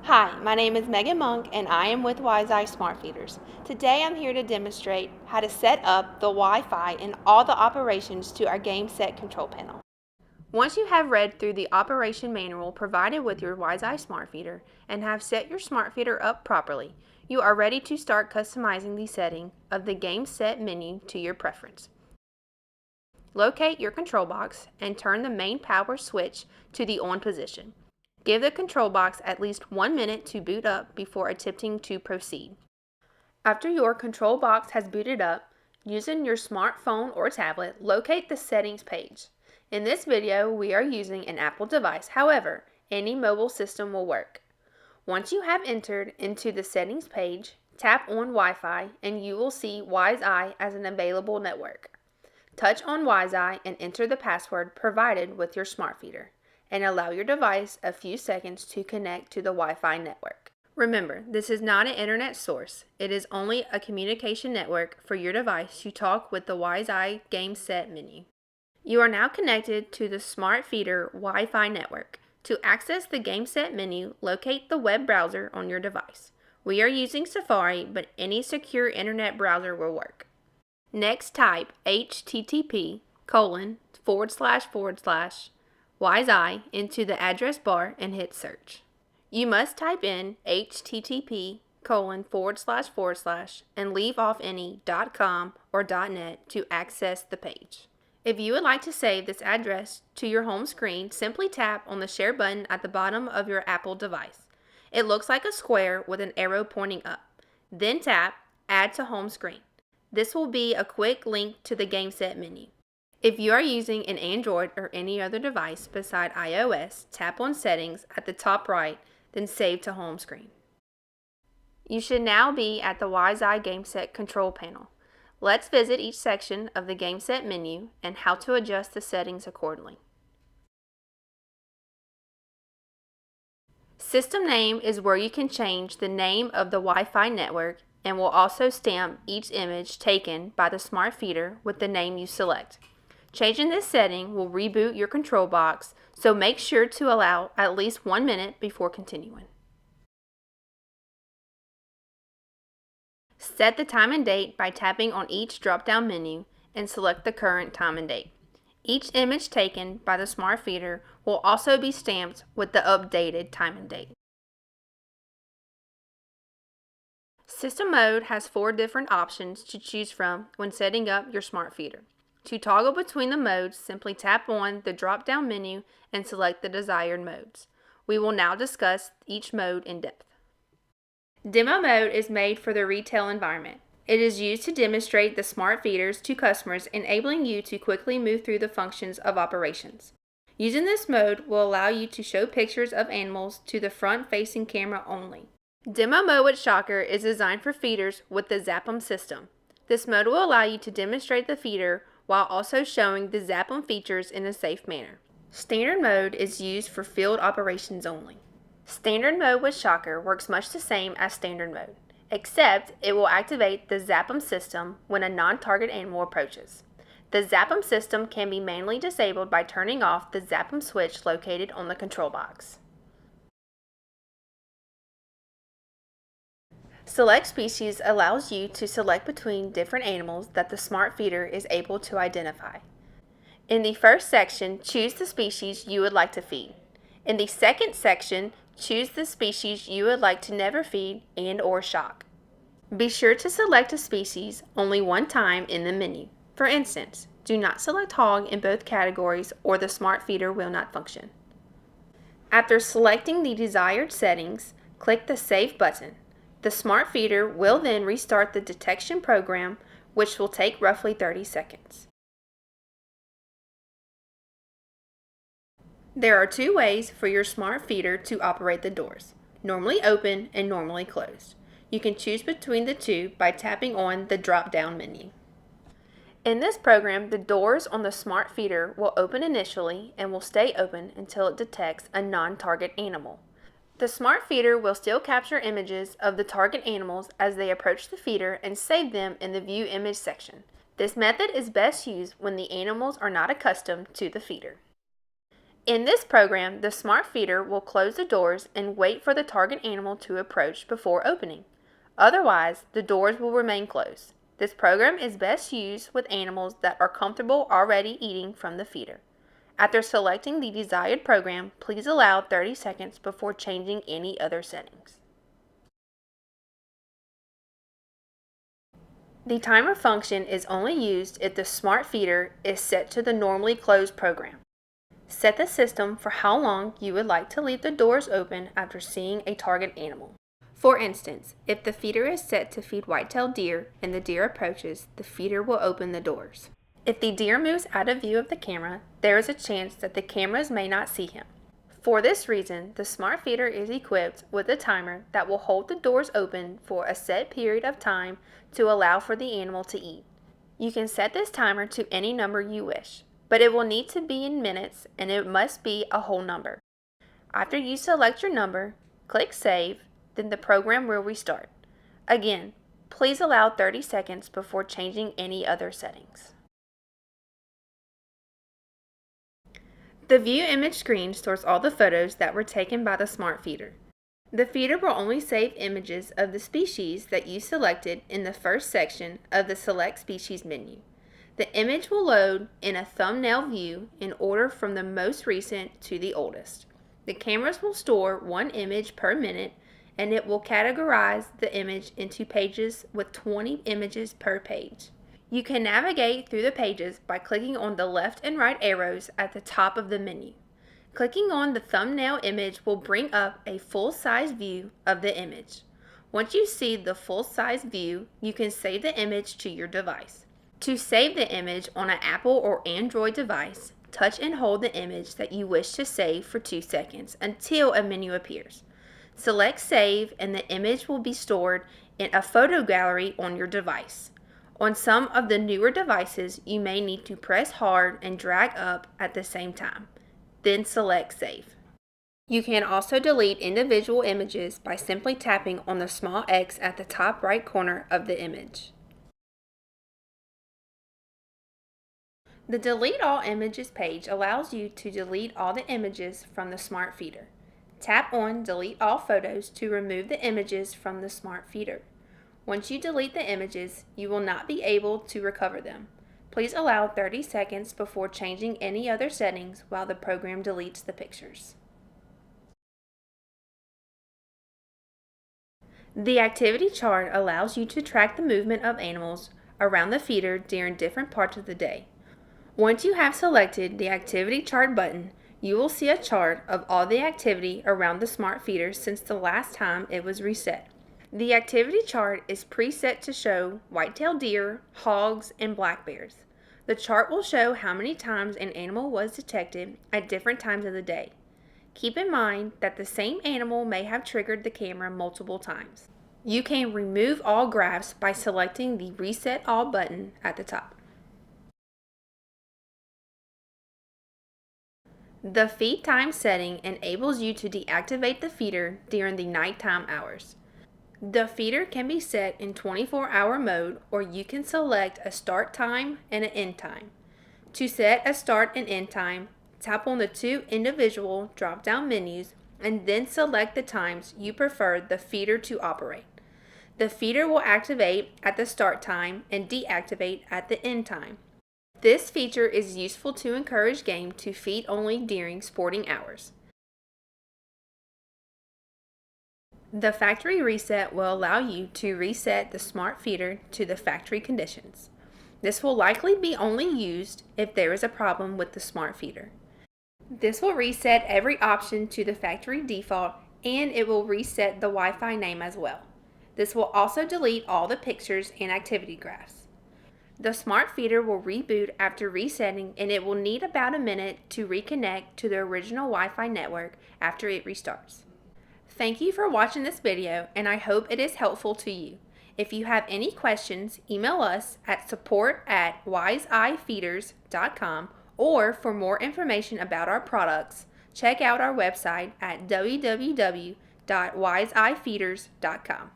Hi, my name is Megan Monk and I am with WiseEye Smart Feeders. Today I'm here to demonstrate how to set up the Wi-Fi and all the operations to our GameSet control panel. Once you have read through the operation manual provided with your WiseEye Smart Feeder and have set your Smart Feeder up properly, you are ready to start customizing the setting of the GameSet menu to your preference. Locate your control box and turn the main power switch to the on position. Give the control box at least 1 minute to boot up before attempting to proceed. After your control box has booted up, using your smartphone or tablet, locate the settings page. In this video, we are using an Apple device. However, any mobile system will work. Once you have entered into the settings page, tap on Wi-Fi and you will see WiseEye as an available network. Touch on WiseEye and enter the password provided with your smart feeder, and allow your device a few seconds to connect to the Wi-Fi network. Remember, this is not an internet source. It is only a communication network for your device to talk with the WiseEye GameSet menu. You are now connected to the Smart Feeder Wi-Fi network. To access the GameSet menu, locate the web browser on your device. We are using Safari, but any secure internet browser will work. Next, type http://WiseEye into the address bar and hit search. You must type in http:// and leave off any .com or .net to access the page. If you would like to save this address to your home screen, simply tap on the share button at the bottom of your Apple device. It looks like a square with an arrow pointing up. Then tap Add to Home Screen. This will be a quick link to the GameSet menu. If you are using an Android or any other device beside iOS, tap on Settings at the top right, then Save to Home Screen. You should now be at the WiseEye GameSet control panel. Let's visit each section of the GameSet menu and how to adjust the settings accordingly. System name is where you can change the name of the Wi-Fi network and will also stamp each image taken by the smart feeder with the name you select. Changing this setting will reboot your control box, so make sure to allow at least 1 minute before continuing. Set the time and date by tapping on each drop-down menu and select the current time and date. Each image taken by the smart feeder will also be stamped with the updated time and date. System mode has 4 different options to choose from when setting up your smart feeder. To toggle between the modes, simply tap on the drop-down menu and select the desired modes. We will now discuss each mode in depth. Demo mode is made for the retail environment. It is used to demonstrate the smart feeders to customers, enabling you to quickly move through the functions of operations. Using this mode will allow you to show pictures of animals to the front-facing camera only. Demo mode with Shocker is designed for feeders with the Zap system. This mode will allow you to demonstrate the feeder while also showing the Zap features in a safe manner. Standard mode is used for field operations only. Standard mode with Shocker works much the same as standard mode, except it will activate the Zap system when a non-target animal approaches. The Zap system can be manually disabled by turning off the Zap switch located on the control box. Select Species allows you to select between different animals that the smart feeder is able to identify. In the first section, choose the species you would like to feed. In the second section, choose the species you would like to never feed and/or shock. Be sure to select a species only one time in the menu. For instance, do not select hog in both categories or the smart feeder will not function. After selecting the desired settings, click the Save button. The smart feeder will then restart the detection program, which will take roughly 30 seconds. There are 2 ways for your smart feeder to operate the doors, normally open and normally closed. You can choose between the 2 by tapping on the drop-down menu. In this program, the doors on the smart feeder will open initially and will stay open until it detects a non-target animal. The smart feeder will still capture images of the target animals as they approach the feeder and save them in the View Image section. This method is best used when the animals are not accustomed to the feeder. In this program, the smart feeder will close the doors and wait for the target animal to approach before opening. Otherwise, the doors will remain closed. This program is best used with animals that are comfortable already eating from the feeder. After selecting the desired program, please allow 30 seconds before changing any other settings. The timer function is only used if the smart feeder is set to the normally closed program. Set the system for how long you would like to leave the doors open after seeing a target animal. For instance, if the feeder is set to feed white-tailed deer and the deer approaches, the feeder will open the doors. If the deer moves out of view of the camera, there is a chance that the cameras may not see him. For this reason, the smart feeder is equipped with a timer that will hold the doors open for a set period of time to allow for the animal to eat. You can set this timer to any number you wish, but it will need to be in minutes and it must be a whole number. After you select your number, click Save, then the program will restart. Again, please allow 30 seconds before changing any other settings. The View Image screen stores all the photos that were taken by the smart feeder. The feeder will only save images of the species that you selected in the first section of the Select Species menu. The image will load in a thumbnail view in order from the most recent to the oldest. The cameras will store one image per minute, and it will categorize the image into pages with 20 images per page. You can navigate through the pages by clicking on the left and right arrows at the top of the menu. Clicking on the thumbnail image will bring up a full-size view of the image. Once you see the full-size view, you can save the image to your device. To save the image on an Apple or Android device, touch and hold the image that you wish to save for 2 seconds until a menu appears. Select Save and the image will be stored in a photo gallery on your device. On some of the newer devices, you may need to press hard and drag up at the same time. Then select Save. You can also delete individual images by simply tapping on the small X at the top right corner of the image. The Delete All Images page allows you to delete all the images from the smart feeder. Tap on Delete All Photos to remove the images from the smart feeder. Once you delete the images, you will not be able to recover them. Please allow 30 seconds before changing any other settings while the program deletes the pictures. The activity chart allows you to track the movement of animals around the feeder during different parts of the day. Once you have selected the activity chart button, you will see a chart of all the activity around the smart feeder since the last time it was reset. The activity chart is preset to show white-tailed deer, hogs, and black bears. The chart will show how many times an animal was detected at different times of the day. Keep in mind that the same animal may have triggered the camera multiple times. You can remove all graphs by selecting the Reset All button at the top. The feed time setting enables you to deactivate the feeder during the nighttime hours. The feeder can be set in 24-hour mode, or you can select a start time and an end time. To set a start and end time, tap on the two individual drop-down menus and then select the times you prefer the feeder to operate. The feeder will activate at the start time and deactivate at the end time. This feature is useful to encourage game to feed only during sporting hours. The factory reset will allow you to reset the smart feeder to the factory conditions. This will likely be only used if there is a problem with the smart feeder. This will reset every option to the factory default, and it will reset the Wi-Fi name as well. This will also delete all the pictures and activity graphs. The smart feeder will reboot after resetting, and it will need about a minute to reconnect to the original Wi-Fi network after it restarts. Thank you for watching this video, and I hope it is helpful to you. If you have any questions, email us at support@wiseeyefeeders.com, or for more information about our products, check out our website at www.wiseeyefeeders.com.